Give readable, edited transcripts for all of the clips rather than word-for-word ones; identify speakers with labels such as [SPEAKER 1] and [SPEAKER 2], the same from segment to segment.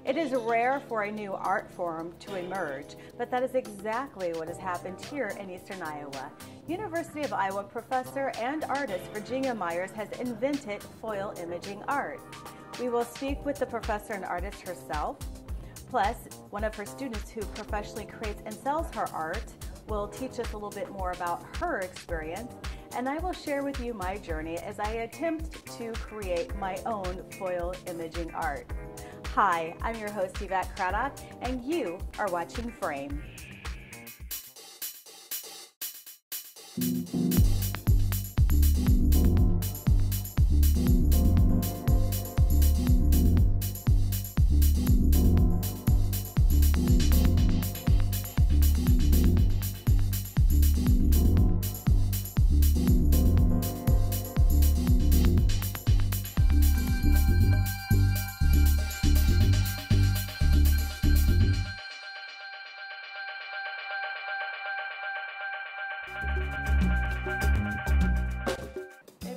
[SPEAKER 1] It is rare for a new art form to emerge, but that is exactly what has happened here in Eastern Iowa. University of Iowa professor and artist Virginia Myers has invented foil imaging art. We will speak with the professor and artist herself, plus one of her students who professionally creates and sells her art will teach us a little bit more about her experience, and I will share with you my journey as I attempt to create my own foil imaging art. Hi, I'm your host Yvette Craddock, and you are watching Frame.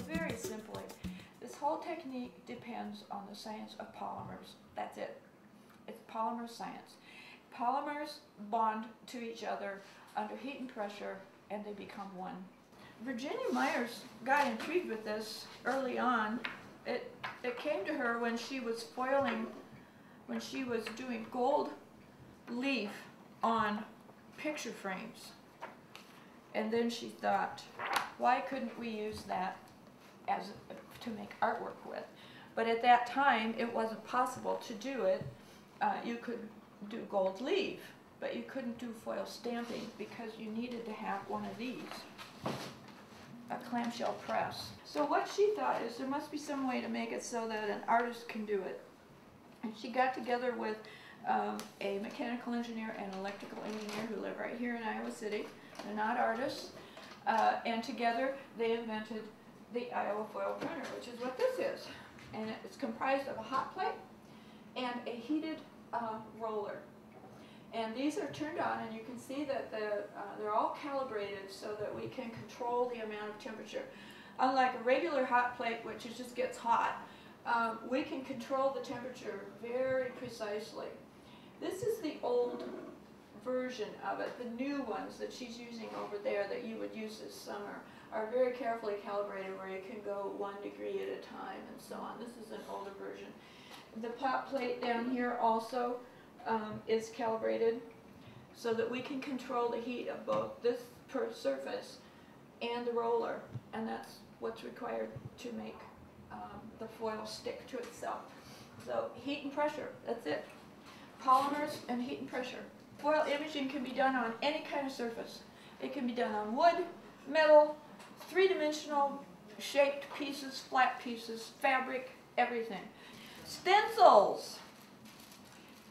[SPEAKER 2] Very simply, this whole technique depends on the science of polymers. That's it. It's polymer science. Polymers bond to each other under heat and pressure, and they become one. Virginia Myers got intrigued with this early on. It came to her when she was doing gold leaf on picture frames. And then she thought, why couldn't we use that to make artwork with? But at that time, it wasn't possible to do it. You could do gold leaf, but you couldn't do foil stamping because you needed to have one of these, a clamshell press. So what she thought is there must be some way to make it so that an artist can do it. And she got together with a mechanical engineer and electrical engineer who live right here in Iowa City. They're not artists. And together they invented the Iowa foil printer, which is what this is. And it's comprised of a hot plate and a heated roller. And these are turned on, and you can see that they're all calibrated so that we can control the amount of temperature. Unlike a regular hot plate, which just gets hot, we can control the temperature very precisely. This is the old version of it. The new ones that she's using over there that you would use this summer are very carefully calibrated where you can go 1 degree at a time and so on. This is an older version. The pot plate down here also is calibrated so that we can control the heat of both this surface and the roller, and that's what's required to make the foil stick to itself. So heat and pressure, that's it. Polymers and heat and pressure. Foil imaging can be done on any kind of surface. It can be done on wood, metal, three-dimensional shaped pieces, flat pieces, fabric, everything. Stencils.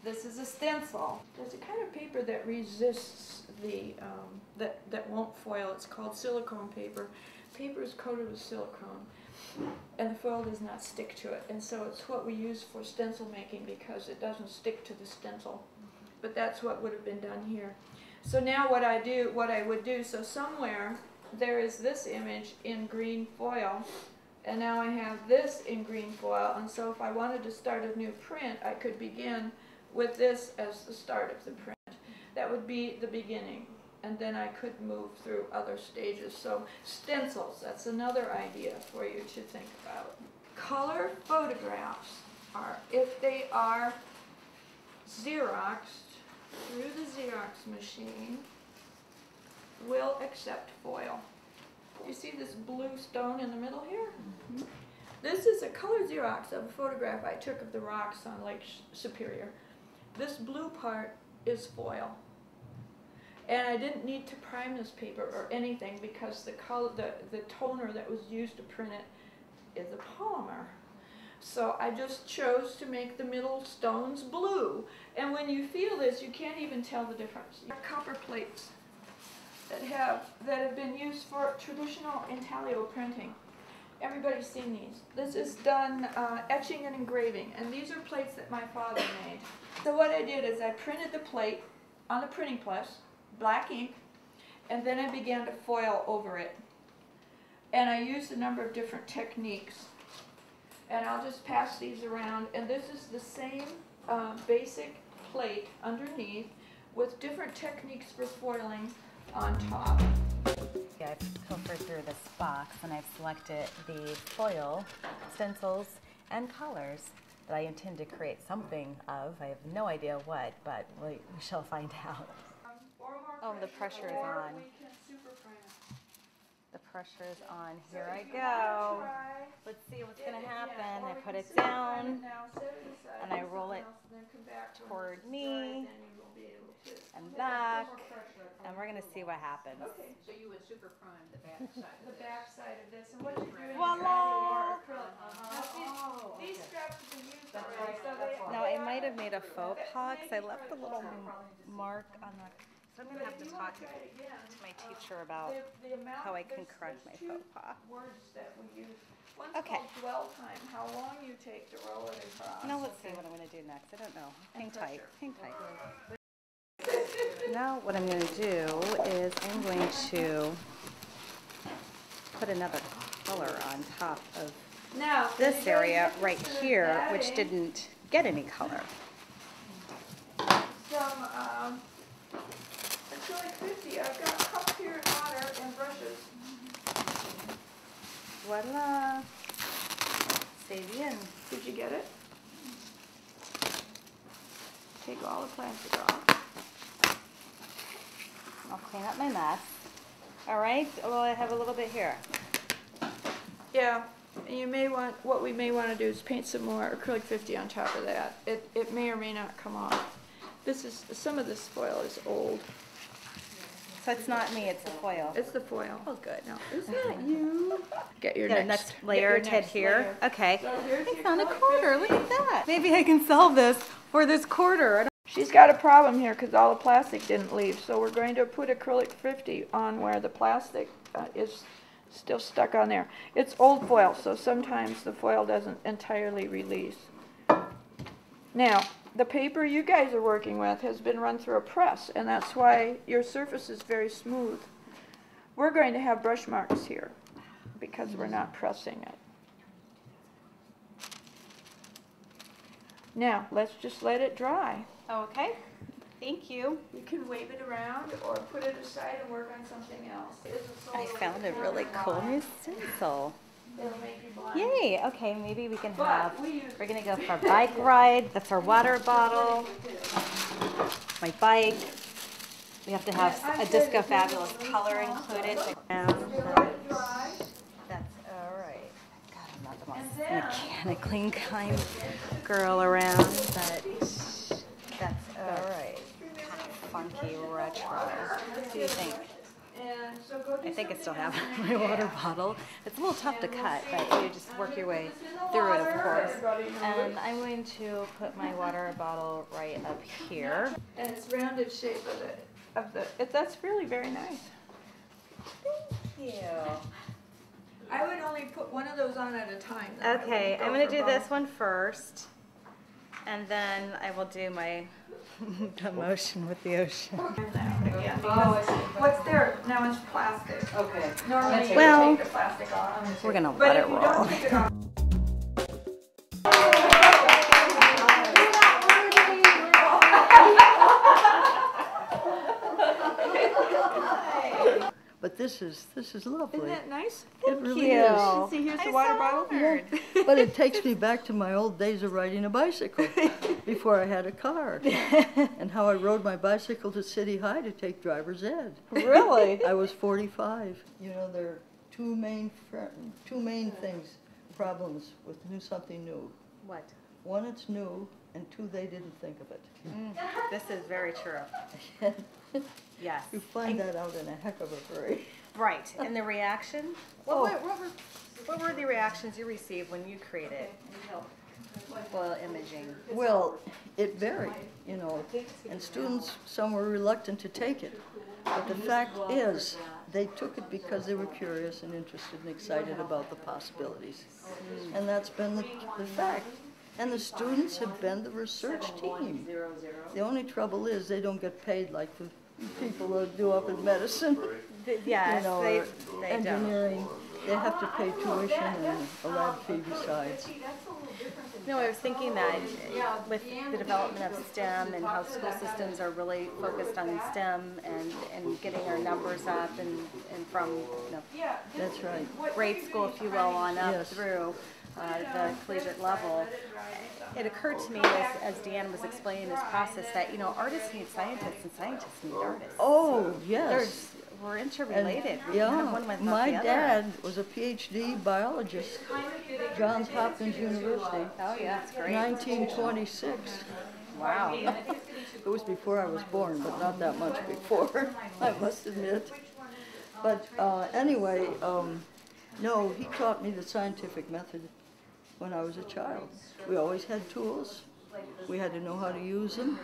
[SPEAKER 2] This is a stencil. There's a kind of paper that resists that won't foil. It's called silicone paper. Paper is coated with silicone, and the foil does not stick to it. And so it's what we use for stencil making because it doesn't stick to the stencil. But that's what would have been done here. So now what I would do, so somewhere there is this image in green foil, and now I have this in green foil, and so if I wanted to start a new print, I could begin with this as the start of the print. That would be the beginning, and then I could move through other stages. So stencils, that's another idea for you to think about. Color photographs are, if they are Xeroxed through the Xerox machine, will accept foil. You see this blue stone in the middle here? Mm-hmm. This is a color Xerox of a photograph I took of the rocks on Lake Superior. This blue part is foil. And I didn't need to prime this paper or anything because the toner that was used to print it is a polymer. So I just chose to make the middle stones blue. And when you feel this, you can't even tell the difference. Copper plates that have been used for traditional intaglio printing. Everybody's seen these. This is done etching and engraving, and these are plates that my father made. So what I did is I printed the plate on the printing press, black ink, and then I began to foil over it. And I used a number of different techniques. And I'll just pass these around, and this is the same basic plate underneath with different techniques for foiling on top.
[SPEAKER 1] Yeah, I've pilfered through this box and I've selected the foil, stencils, and colors that I intend to create something of. I have no idea what, but we shall find out. Oh, the pressure is on. The pressure is on. Here I go. Let's see what's going to happen. I put it down and I roll it toward me and back, and we're going to see what happens.
[SPEAKER 3] Okay. So you would super prime the back side.
[SPEAKER 2] The back side of this, and what you're doing
[SPEAKER 1] Voila!
[SPEAKER 2] is acrylic. These straps have been used already, so they.
[SPEAKER 1] Now, I might have made a faux pas because I left a little mark on the. So I'm going to have to talk to my teacher about how I can correct my faux pas.
[SPEAKER 2] Words that we use. One's
[SPEAKER 1] Okay.
[SPEAKER 2] called dwell time, how long you take to roll it across.
[SPEAKER 1] Now let's see what I'm going to do next. I don't know. Hang tight. Hang tight. Now what I'm going to do is I'm going to put another color on top of
[SPEAKER 2] Now,
[SPEAKER 1] this area right here, which didn't get any color.
[SPEAKER 2] Some acrylic 50. I've got cups here and water and brushes.
[SPEAKER 1] Voila. C'est bien.
[SPEAKER 2] Did you get it? Take all the plastic off.
[SPEAKER 1] I'll clean up my mess. All right. Well, I have a little bit here.
[SPEAKER 2] Yeah, and you may want, what we may want to do is paint some more acrylic 50 on top of that. It may or may not come off. This is, some of this foil is old.
[SPEAKER 1] So it's not me, it's the foil.
[SPEAKER 2] It's the foil.
[SPEAKER 1] Oh, good.
[SPEAKER 2] No, it's not you. Get your
[SPEAKER 1] Got a
[SPEAKER 2] next
[SPEAKER 1] layer
[SPEAKER 2] get
[SPEAKER 1] to
[SPEAKER 2] your
[SPEAKER 1] head
[SPEAKER 2] next
[SPEAKER 1] here.
[SPEAKER 2] layer.
[SPEAKER 1] Okay.
[SPEAKER 2] So here's
[SPEAKER 1] I
[SPEAKER 2] your
[SPEAKER 1] found a
[SPEAKER 2] acrylic
[SPEAKER 1] quarter.
[SPEAKER 2] 50.
[SPEAKER 1] Look at that. Maybe I can sell this for this quarter.
[SPEAKER 2] She's got a problem here because all the plastic didn't leave, so we're going to put acrylic 50 on where the plastic is still stuck on there. It's old foil, so sometimes the foil doesn't entirely release. Now, the paper you guys are working with has been run through a press, and that's why your surface is very smooth. We're going to have brush marks here because we're not pressing it. Now, let's just let it dry.
[SPEAKER 1] Okay. Thank you.
[SPEAKER 2] You can wave it around or put it aside and work on something else.
[SPEAKER 1] I found a really cool new stencil.
[SPEAKER 2] It'll make you blind.
[SPEAKER 1] Yay. Okay, maybe we can have,
[SPEAKER 2] But we use
[SPEAKER 1] we're going to go for a bike ride, that's our water bottle, my bike. We have to have a Disco Fabulous color included. That's all right. God, I'm not the most mechanically kind of around, but that's all right. Kind of funky retro. What do you think? I think I still have my water bottle. It's a little tough to cut, but you just work your way through it, of course. And I'm going to put my water bottle right up here.
[SPEAKER 2] And it's rounded shape that's really very nice.
[SPEAKER 1] Thank you.
[SPEAKER 2] I would only put one of those on at a time. Though.
[SPEAKER 1] Okay, I'm going to do this one first, and then I will do my motion with the ocean.
[SPEAKER 2] What's there now is plastic.
[SPEAKER 3] Okay.
[SPEAKER 2] Normally
[SPEAKER 1] Well,
[SPEAKER 2] you take the plastic off.
[SPEAKER 1] We're going to
[SPEAKER 2] But
[SPEAKER 1] let
[SPEAKER 2] if
[SPEAKER 1] it
[SPEAKER 2] you
[SPEAKER 1] roll.
[SPEAKER 2] don't take it off,
[SPEAKER 3] But this is lovely.
[SPEAKER 2] isn't that nice?
[SPEAKER 3] It really
[SPEAKER 1] you.
[SPEAKER 3] is.
[SPEAKER 2] See, here's the
[SPEAKER 1] I'm
[SPEAKER 2] water
[SPEAKER 1] so
[SPEAKER 2] bottle.
[SPEAKER 1] honored.
[SPEAKER 3] But it takes me back to my old days of riding a bicycle before I had a car, and how I rode my bicycle to City High to take driver's ed.
[SPEAKER 1] Really?
[SPEAKER 3] I was 45. You know, there are two main things, problems with something new.
[SPEAKER 1] What?
[SPEAKER 3] One, it's new, and two, they didn't think of it.
[SPEAKER 1] This is very true. Yes.
[SPEAKER 3] You find that out in a heck of a hurry.
[SPEAKER 1] Right. And the reaction? What were the reactions you received when you created foil imaging?
[SPEAKER 3] Well, it varied, you know, and students, some were reluctant to take it. But the fact is, they took it because they were curious and interested and excited about the possibilities. And that's been the fact. And the students have been the research team. The only trouble is they don't get paid like the people that do up in medicine,
[SPEAKER 1] Yes,
[SPEAKER 3] you know,
[SPEAKER 1] they
[SPEAKER 3] or
[SPEAKER 1] don't.
[SPEAKER 3] engineering. They have to pay tuition and a lab fee besides.
[SPEAKER 1] No, I was thinking that with the development of STEM and how school systems are really focused on STEM and getting our numbers up and from
[SPEAKER 3] That's right.
[SPEAKER 1] grade school, if you will, on up
[SPEAKER 3] Yes.
[SPEAKER 1] through the collegiate level, it occurred to me as Deanna was explaining this process that, artists need scientists and scientists need artists.
[SPEAKER 3] Oh, yes.
[SPEAKER 1] We're interrelated.
[SPEAKER 3] Yeah,
[SPEAKER 1] One without
[SPEAKER 3] my
[SPEAKER 1] the other.
[SPEAKER 3] dad was a PhD biologist, Johns Hopkins University,
[SPEAKER 1] Oh, yeah, it's great.
[SPEAKER 3] 1926.
[SPEAKER 1] Wow.
[SPEAKER 3] It was before I was born, but not that much before, I must admit. But anyway, no, he taught me the scientific method when I was a child. We always had tools. We had to know how to use them,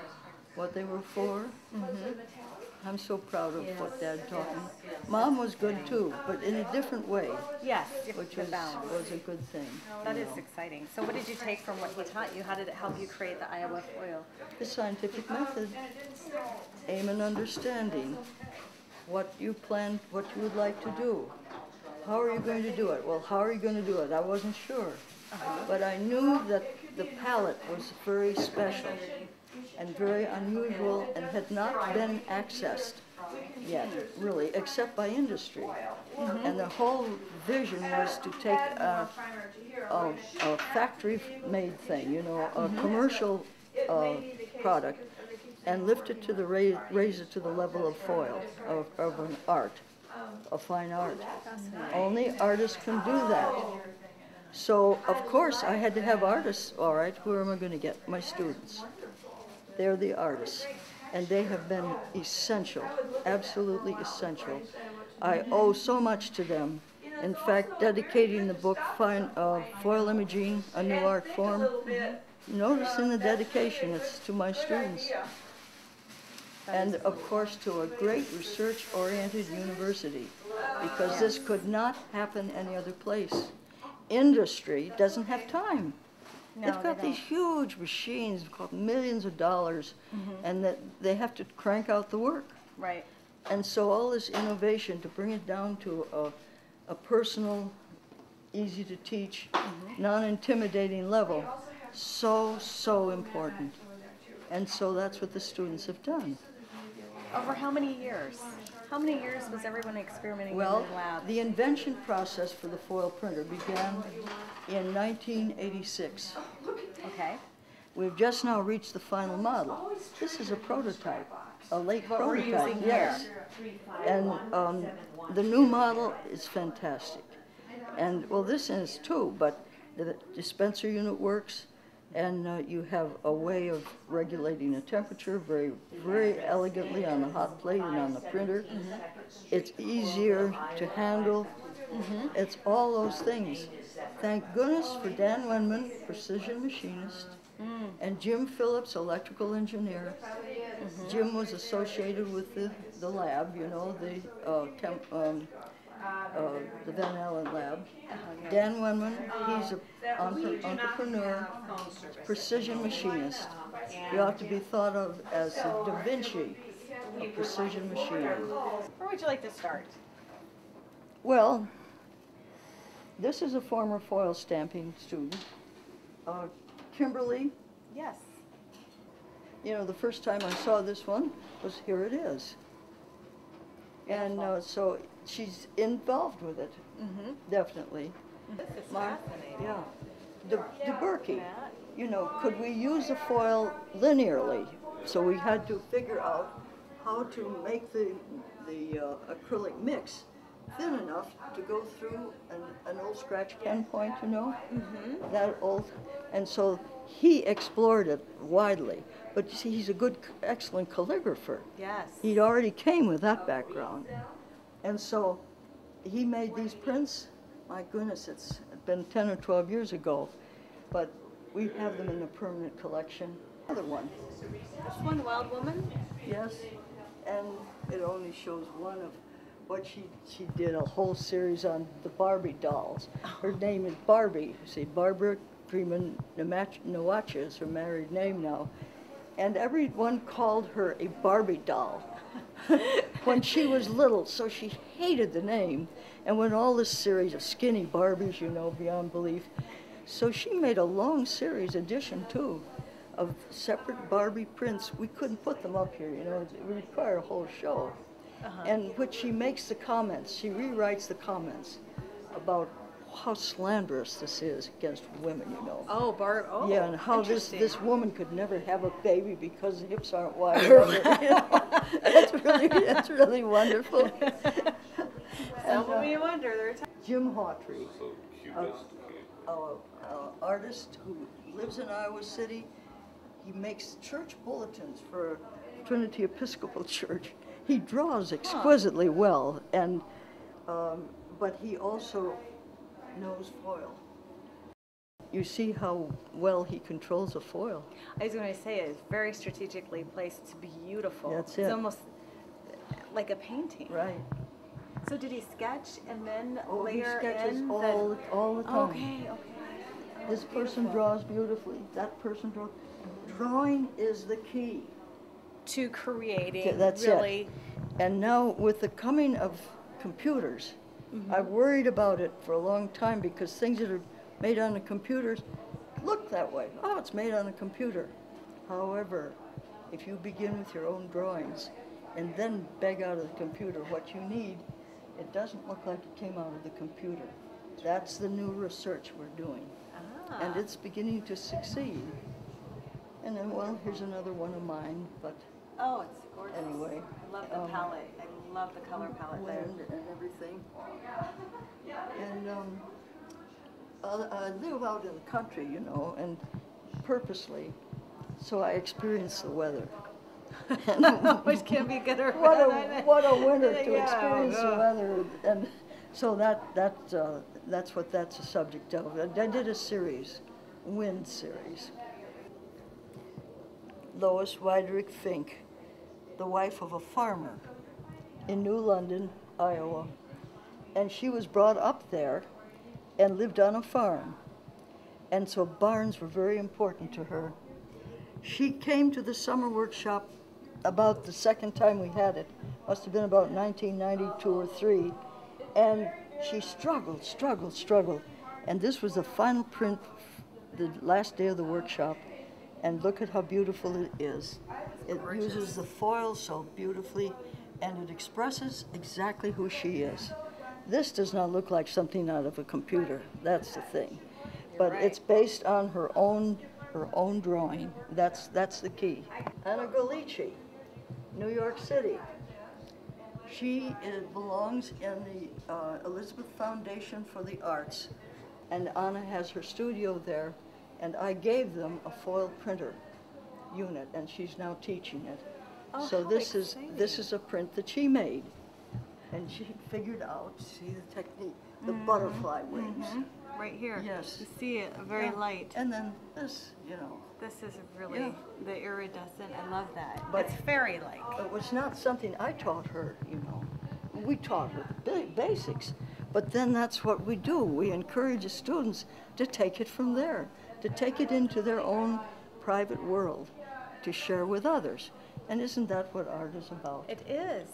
[SPEAKER 3] what they were for. I'm so proud of what Dad taught me. Mom was good too, but in a different way,
[SPEAKER 1] Yes,
[SPEAKER 3] which
[SPEAKER 1] the
[SPEAKER 3] was
[SPEAKER 1] balance.
[SPEAKER 3] a good thing.
[SPEAKER 1] That is exciting. So what did you take from what he taught you? How did it help you create the Iowa foil?
[SPEAKER 3] The scientific method, aim and understanding, what you planned, what you would like to do. How are you going to do it? Well, how are you going to do it? I wasn't sure. But I knew that the palette was very special and very unusual and had not been accessed yet, really, except by industry. And the whole vision was to take a factory-made thing, a commercial product, and lift it to the raise it to the level of foil, of an art, a fine art. Only artists can do that. So, of course, I had to have artists. All right, who am I going to get? My students. They're the artists, and they have been essential, absolutely essential. I owe so much to them. In fact, dedicating the book, Foil Imaging, a New Art Form, notice in the dedication, it's to my students. And, of course, to a great research-oriented university, because this could not happen any other place. Industry doesn't have time.
[SPEAKER 1] No,
[SPEAKER 3] They've got these huge machines, cost millions of dollars, and that they have to crank out the work.
[SPEAKER 1] Right.
[SPEAKER 3] And so all this innovation to bring it down to a personal, easy to teach, non-intimidating level, so important. And so that's what the students have done.
[SPEAKER 1] Over how many years? How many years was everyone experimenting
[SPEAKER 3] Well,
[SPEAKER 1] in the lab?
[SPEAKER 3] the invention process for the foil printer began in 1986.
[SPEAKER 1] Okay.
[SPEAKER 3] We've just now reached the final model. This is a prototype, a late
[SPEAKER 1] What we're
[SPEAKER 3] prototype,
[SPEAKER 1] using
[SPEAKER 3] yes. And the new model is fantastic. And, well, this is too, but the dispenser unit works, and you have a way of regulating the temperature very, very elegantly on the hot plate and on the printer. It's easier to handle. It's all those things. Thank goodness for Dan Wenman, precision machinist, and Jim Phillips, electrical engineer. Jim was associated with the lab, the Van Allen lab. Dan Wenman, he's an entrepreneur, precision machinist. He ought to be thought of as the Da Vinci of precision machining.
[SPEAKER 1] Where would you like to start?
[SPEAKER 3] Well, this is a former foil stamping student, Kimberly.
[SPEAKER 1] Yes.
[SPEAKER 3] The first time I saw this one was here it is. And so she's involved with it, definitely.
[SPEAKER 1] This is
[SPEAKER 3] My-
[SPEAKER 1] fascinating.
[SPEAKER 3] Yeah. The Berkey, could we use the foil linearly? So we had to figure out how to make the acrylic mix thin enough to go through an old scratch pen point, that old. And so he explored it widely. But you see, he's a excellent calligrapher.
[SPEAKER 1] Yes.
[SPEAKER 3] He'd already came with that background. And so he made these prints. My goodness, it's been 10 or 12 years ago. But we have them in a permanent collection. Another one.
[SPEAKER 1] This one, Wild Woman?
[SPEAKER 3] Yes. And it only shows one of what she did, a whole series on the Barbie dolls. Her name is Barbie. You see, Barbara Freeman Nowatcha is her married name now. And everyone called her a Barbie doll when she was little, so she hated the name. And when all this series of skinny Barbies, beyond belief, So she made a long series edition too of separate Barbie prints. We couldn't put them up here, you know, it would require a whole show. And which she makes the comments, she rewrites the comments about how slanderous this is against women, you know.
[SPEAKER 1] Oh,
[SPEAKER 3] yeah, and how this
[SPEAKER 1] interesting.
[SPEAKER 3] woman could never have a baby because the hips aren't wide enough. You know? That's really wonderful.
[SPEAKER 1] So we wonder.
[SPEAKER 3] Jim Hawtrey, artist who lives in Iowa City. He makes church bulletins for Trinity Episcopal Church. He draws exquisitely well, and but he also knows foil. You see how well he controls a foil.
[SPEAKER 1] I was going to say it's very strategically placed. It's beautiful.
[SPEAKER 3] That's it.
[SPEAKER 1] It's almost like a painting.
[SPEAKER 3] Right.
[SPEAKER 1] So did he sketch and then
[SPEAKER 3] Oh, he
[SPEAKER 1] layer
[SPEAKER 3] sketches
[SPEAKER 1] in
[SPEAKER 3] all the time.
[SPEAKER 1] Okay.
[SPEAKER 3] This person draws beautifully. That person draws. Drawing is the key.
[SPEAKER 1] To creating
[SPEAKER 3] That's
[SPEAKER 1] really.
[SPEAKER 3] it. And now with the coming of computers, I worried about it for a long time because things that are made on the computers look that way. Oh, it's made on a computer. However, if you begin with your own drawings and then beg out of the computer what you need, it doesn't look like it came out of the computer. That's the new research we're doing. And it's beginning to succeed. And then, well, here's another one of mine, but
[SPEAKER 1] Oh, it's gorgeous.
[SPEAKER 3] anyway.
[SPEAKER 1] I love the palette. I love the color palette there.
[SPEAKER 3] Wind and everything. And I live out in the country, you know, and purposely, so I experience the weather.
[SPEAKER 1] Which can be good or bad.
[SPEAKER 3] What a winter to
[SPEAKER 1] Yeah.
[SPEAKER 3] experience the weather, and so that's what that's a subject of. I did a series, wind series. Lois Wydrick Fink, the wife of a farmer in New London, Iowa, and she was brought up there and lived on a farm, and so barns were very important to her. She came to the summer workshop about the second time we had it, must have been about 1992 or 3, and she struggled, and this was the final print, the last day of the workshop, and look at how beautiful it is. It uses the foil so beautifully, and it expresses exactly who she is. This does not look like something out of a computer, that's the thing. But it's based on her own drawing. That's the key. Anna Galici, New York City. She belongs in the Elizabeth Foundation for the Arts, and Anna has her studio there, and I gave them a foil printer unit, and she's now teaching it.
[SPEAKER 1] Oh,
[SPEAKER 3] so
[SPEAKER 1] how
[SPEAKER 3] this
[SPEAKER 1] exciting.
[SPEAKER 3] is a print that she made, and she figured out, see the technique, the butterfly wings.
[SPEAKER 1] Right here.
[SPEAKER 3] Yes.
[SPEAKER 1] You see it, very light.
[SPEAKER 3] And then this, you know.
[SPEAKER 1] This is really the iridescent. I love that.
[SPEAKER 3] But-
[SPEAKER 1] It's fairy-like.
[SPEAKER 3] It was not something I taught her, you know. We taught her the basics, but then that's what we do. We encourage the students to take it from there, to take it into their own private world, to share with others. And isn't that what art is about?
[SPEAKER 1] It is.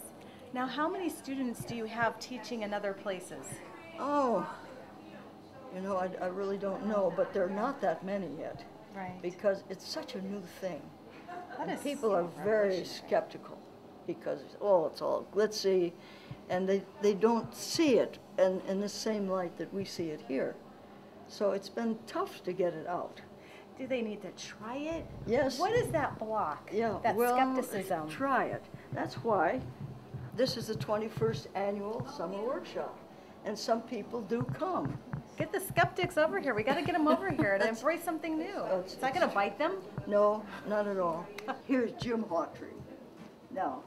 [SPEAKER 1] Now, how many students do you have teaching in other places?
[SPEAKER 3] Oh, you know, I really don't know, but there are not that many yet.
[SPEAKER 1] Right.
[SPEAKER 3] Because it's such a new thing.
[SPEAKER 1] That
[SPEAKER 3] And
[SPEAKER 1] is
[SPEAKER 3] people are very skeptical because, oh, it's all glitzy, and they don't see it in the same light that we see it here. So it's been tough to get it out.
[SPEAKER 1] Do they need to try it?
[SPEAKER 3] Yes.
[SPEAKER 1] What is that block?
[SPEAKER 3] Yeah,
[SPEAKER 1] That
[SPEAKER 3] well,
[SPEAKER 1] skepticism.
[SPEAKER 3] try it. That's why this is the 21st annual summer workshop, and some people do come.
[SPEAKER 1] Get the skeptics over here. We got to get them over here to embrace something new.
[SPEAKER 3] It's-
[SPEAKER 1] Is that going to bite them?
[SPEAKER 3] No, not at all. Here's Jim Hawtrey. Now,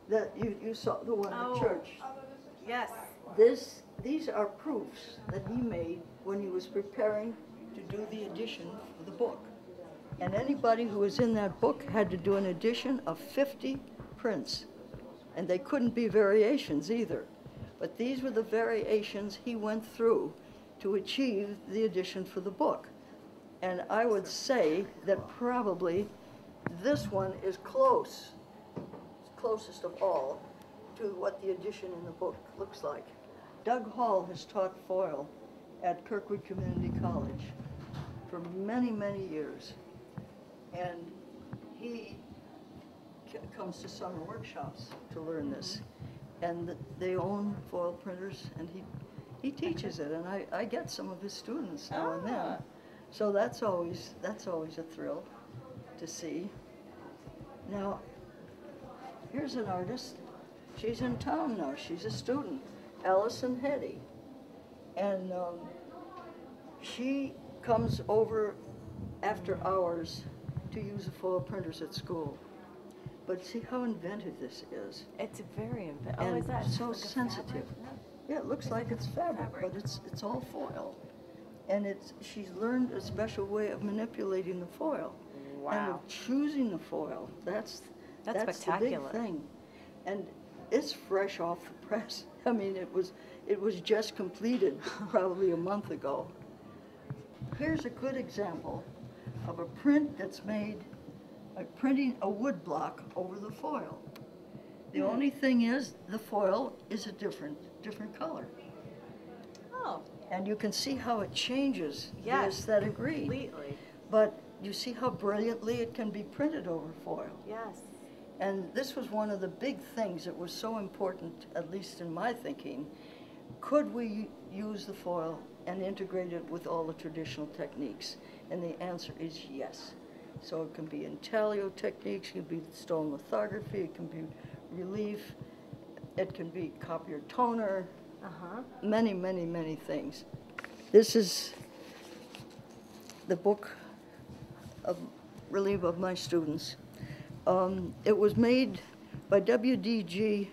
[SPEAKER 3] you saw the one at church.
[SPEAKER 1] Yes.
[SPEAKER 3] These are proofs that he made when he was preparing to do the edition for the book. And anybody who was in that book had to do an edition of 50 prints. And they couldn't be variations either. But these were the variations he went through to achieve the edition for the book. And I would say that probably this one is closest of all to what the edition in the book looks like. Doug Hall has taught foil at Kirkwood Community College. for many, many years. And he comes to summer workshops to learn this. And they own foil printers, and he teaches it, and I get some of his students now and then. So that's always a thrill to see. Now, here's an artist. She's in town now. She's a student, Allison Hetty. And she comes over after hours to use the foil printers at school. But see how inventive this is.
[SPEAKER 1] It's very inventive.
[SPEAKER 3] And
[SPEAKER 1] Oh, is that
[SPEAKER 3] so
[SPEAKER 1] like a
[SPEAKER 3] sensitive.
[SPEAKER 1] fabric?
[SPEAKER 3] Yeah, it looks like it's fabric, but it's all foil. And she's learned a special way of manipulating the foil. And
[SPEAKER 1] Wow.
[SPEAKER 3] of choosing the foil. That's
[SPEAKER 1] spectacular.
[SPEAKER 3] the big thing. And it's fresh off the press. I mean, it was just completed probably a month ago. Here's a good example of a print that's made by printing a wood block over the foil. The only thing is the foil is a different color.
[SPEAKER 1] Oh,
[SPEAKER 3] And you can see how it changes the
[SPEAKER 1] yes,
[SPEAKER 3] aesthetic read.
[SPEAKER 1] completely.
[SPEAKER 3] But you see how brilliantly it can be printed over foil.
[SPEAKER 1] Yes.
[SPEAKER 3] And this was one of the big things that was so important, at least in my thinking. Could we use the foil and integrate it with all the traditional techniques? And the answer is yes. So it can be intaglio techniques, it can be stone lithography, it can be relief, it can be copier toner, many, many, many things. This is the book of relief of my students. It was made by WDG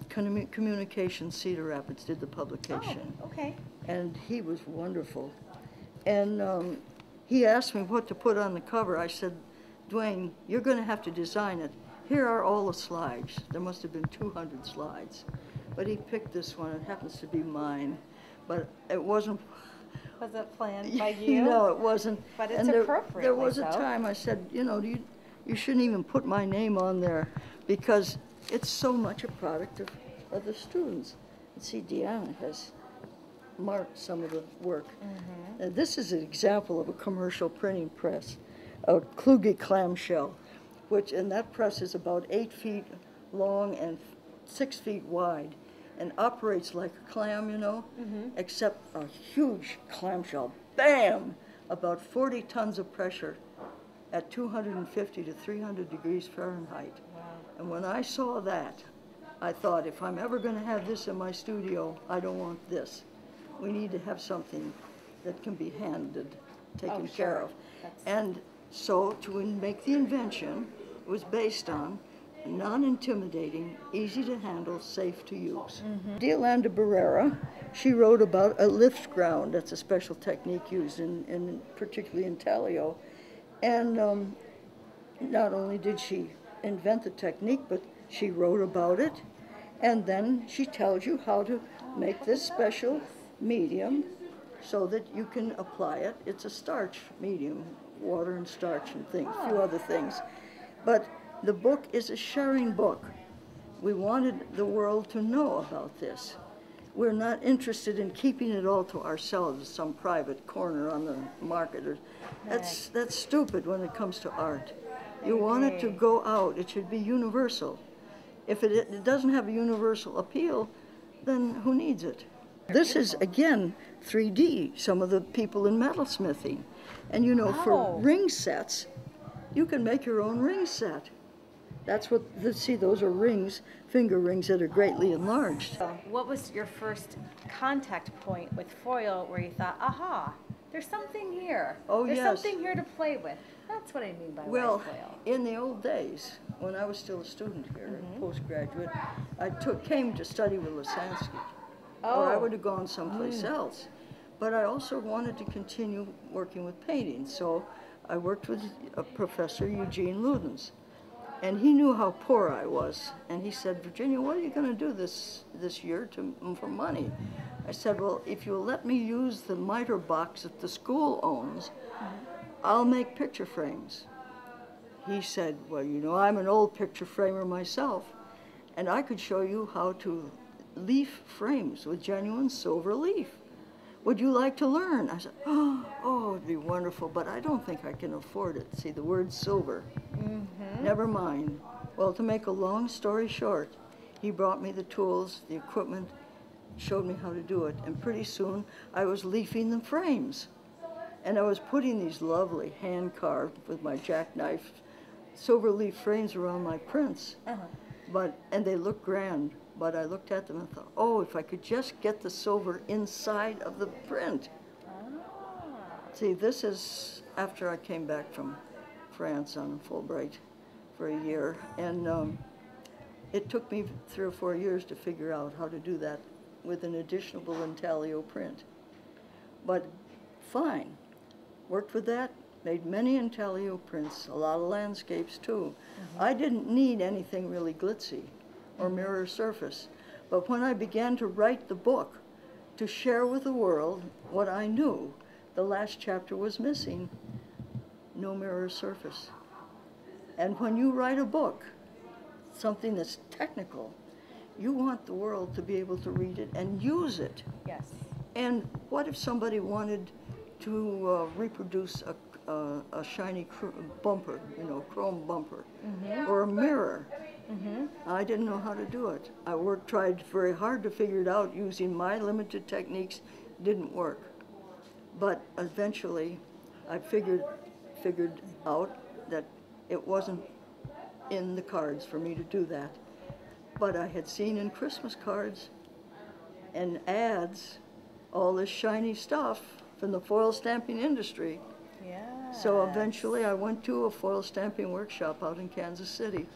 [SPEAKER 3] Communications Cedar Rapids, did the publication.
[SPEAKER 1] Oh, okay.
[SPEAKER 3] And he was wonderful. And he asked me what to put on the cover. I said, Dwayne, you're going to have to design it. Here are all the slides. There must have been 200 slides. But he picked this one. It happens to be mine. But it wasn't...
[SPEAKER 1] Was it planned by you?
[SPEAKER 3] No, it wasn't.
[SPEAKER 1] But it's
[SPEAKER 3] and
[SPEAKER 1] appropriate.
[SPEAKER 3] There was a time I said, you know, you shouldn't even put my name on there because it's so much a product of the students. And see, Deanna has marked some of the work. And this is an example of a commercial printing press, a Kluge clamshell, and that press is about 8 feet long and 6 feet wide and operates like a clam, you know, except a huge clamshell, bam, about 40 tons of pressure at 250 to 300 degrees Fahrenheit.
[SPEAKER 1] Wow.
[SPEAKER 3] And when I saw that, I thought, if I'm ever going to have this in my studio, I don't want this. We need to have something that can be taken care of. And so to make the invention, it was based on non-intimidating, easy to handle, safe to use. Yolanda Barrera, she wrote about a lift ground. That's a special technique used particularly in intaglio. And not only did she invent the technique, but she wrote about it. And then she tells you how to make this special medium so that you can apply it. It's a starch medium, water and starch and things, a few other things. But the book is a sharing book. We wanted the world to know about this. We're not interested in keeping it all to ourselves, some private corner on the market. That's stupid when it comes to art. You want it to go out. It should be universal. If it doesn't have a universal appeal, then who needs it? This is, again, 3D, some of the people in metalsmithing. And you know, for ring sets, you can make your own ring set. That's what, see, those are rings, finger rings that are greatly enlarged.
[SPEAKER 1] What was your first contact point with foil where you thought, aha, there's something here.
[SPEAKER 3] Oh,
[SPEAKER 1] there's
[SPEAKER 3] yes.
[SPEAKER 1] something here to play with. That's what I mean by
[SPEAKER 3] Well,
[SPEAKER 1] white foil.
[SPEAKER 3] in the old days, when I was still a student here, a postgraduate, I came to study with Lisansky. Or I would have gone someplace else. But I also wanted to continue working with painting, so I worked with a professor, Eugene Ludens. And he knew how poor I was. And he said, Virginia, what are you going to do this year for money? I said, well, if you'll let me use the miter box that the school owns, I'll make picture frames. He said, well, you know, I'm an old picture framer myself, and I could show you how to leaf frames with genuine silver leaf. would you like to learn? I said, oh, it'd be wonderful, but I don't think I can afford it. See, the word silver. Never mind. Well, to make a long story short, he brought me the tools, the equipment, showed me how to do it, and pretty soon I was leafing the frames. And I was putting these lovely hand-carved with my jackknife silver leaf frames around my prints. And they look grand, but I looked at them and thought, oh, if I could just get the silver inside of the print. See, this is after I came back from France on Fulbright for a year, and it took me 3 or 4 years to figure out how to do that with an additional intaglio print. But fine, worked with that, made many intaglio prints, a lot of landscapes too. I didn't need anything really glitzy or mirror surface, but when I began to write the book to share with the world what I knew, the last chapter was missing, no mirror surface. And when you write a book, something that's technical, you want the world to be able to read it and use it.
[SPEAKER 1] Yes.
[SPEAKER 3] And what if somebody wanted to reproduce a shiny bumper, you know, chrome bumper, or a mirror? I didn't know how to do it. I tried very hard to figure it out using my limited techniques. Didn't work. But eventually, I figured out that it wasn't in the cards for me to do that. But I had seen in Christmas cards and ads all this shiny stuff from the foil stamping industry.
[SPEAKER 1] Yeah.
[SPEAKER 3] So eventually I went to a foil stamping workshop out in Kansas City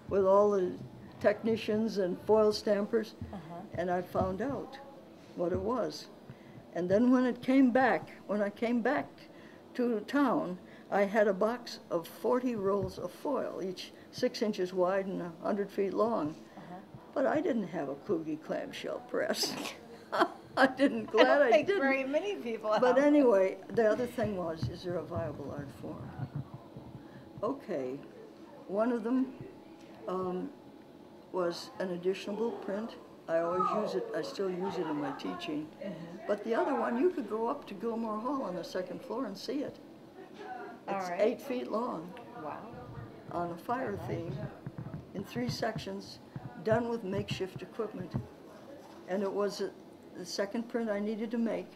[SPEAKER 3] with all the technicians and foil stampers, and I found out what it was. And then when I came back to town, I had a box of 40 rolls of foil, each 6 inches wide and 100 feet long. But I didn't have a Kluge clamshell press. I didn't, glad I didn't.
[SPEAKER 1] Very many people have.
[SPEAKER 3] But anyway, the other thing was, is there a viable art form? Okay, one of them was an additional print. I always use it, I still use it in my teaching. But the other one, you could go up to Gilmore Hall on the 2nd floor and see it. It's 8 feet long.
[SPEAKER 1] Wow.
[SPEAKER 3] On a fire theme, in 3 sections, done with makeshift equipment. And it was the second print I needed to make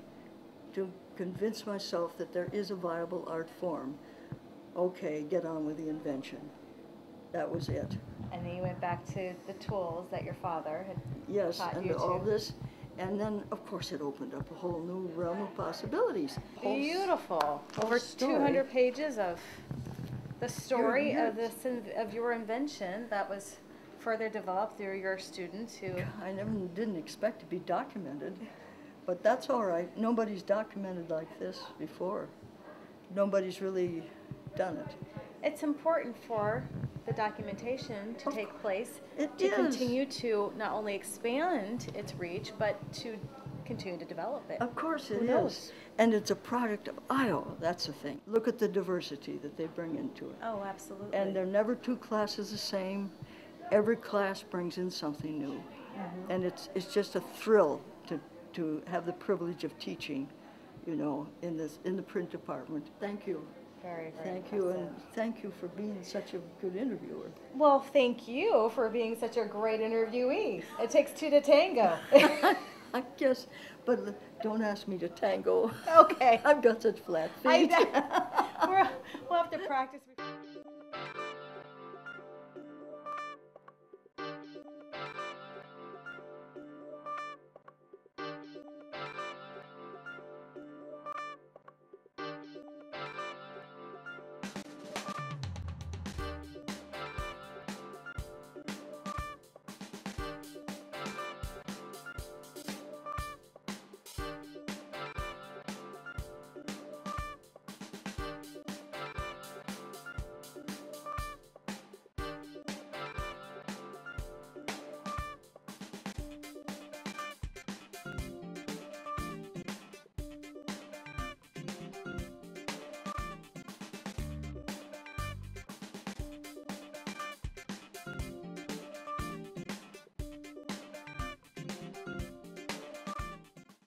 [SPEAKER 3] to convince myself that there is a viable art form. Okay, get on with the invention. That was it.
[SPEAKER 1] And then you went back to the tools that your father had taught
[SPEAKER 3] and
[SPEAKER 1] you
[SPEAKER 3] all
[SPEAKER 1] to.
[SPEAKER 3] this. And then, of course, it opened up a whole new realm of possibilities.
[SPEAKER 1] Beautiful. Over
[SPEAKER 3] story.
[SPEAKER 1] 200 pages of the story
[SPEAKER 3] Yes.
[SPEAKER 1] of this of your invention that was further developed through your students who...
[SPEAKER 3] I didn't expect to be documented, but that's all right. Nobody's documented like this before. Nobody's really done it.
[SPEAKER 1] It's important for the documentation to take place,
[SPEAKER 3] It
[SPEAKER 1] to
[SPEAKER 3] is.
[SPEAKER 1] continue to not only expand its reach, but to continue to develop it.
[SPEAKER 3] Of course it
[SPEAKER 1] Who
[SPEAKER 3] is.
[SPEAKER 1] knows?
[SPEAKER 3] And it's a product of Iowa, that's the thing. Look at the diversity that they bring into it.
[SPEAKER 1] Oh, absolutely.
[SPEAKER 3] And they're never 2 classes the same. Every class brings in something new. And it's just a thrill to have the privilege of teaching, you know, in the print department. Thank you.
[SPEAKER 1] Very, very
[SPEAKER 3] Thank you,
[SPEAKER 1] impressive.
[SPEAKER 3] and thank you for being such a good interviewer.
[SPEAKER 1] Well, thank you for being such a great interviewee. It takes 2 to tango.
[SPEAKER 3] I guess, but don't ask me to tango.
[SPEAKER 1] Okay.
[SPEAKER 3] I've got such flat feet.
[SPEAKER 1] We'll have to practice.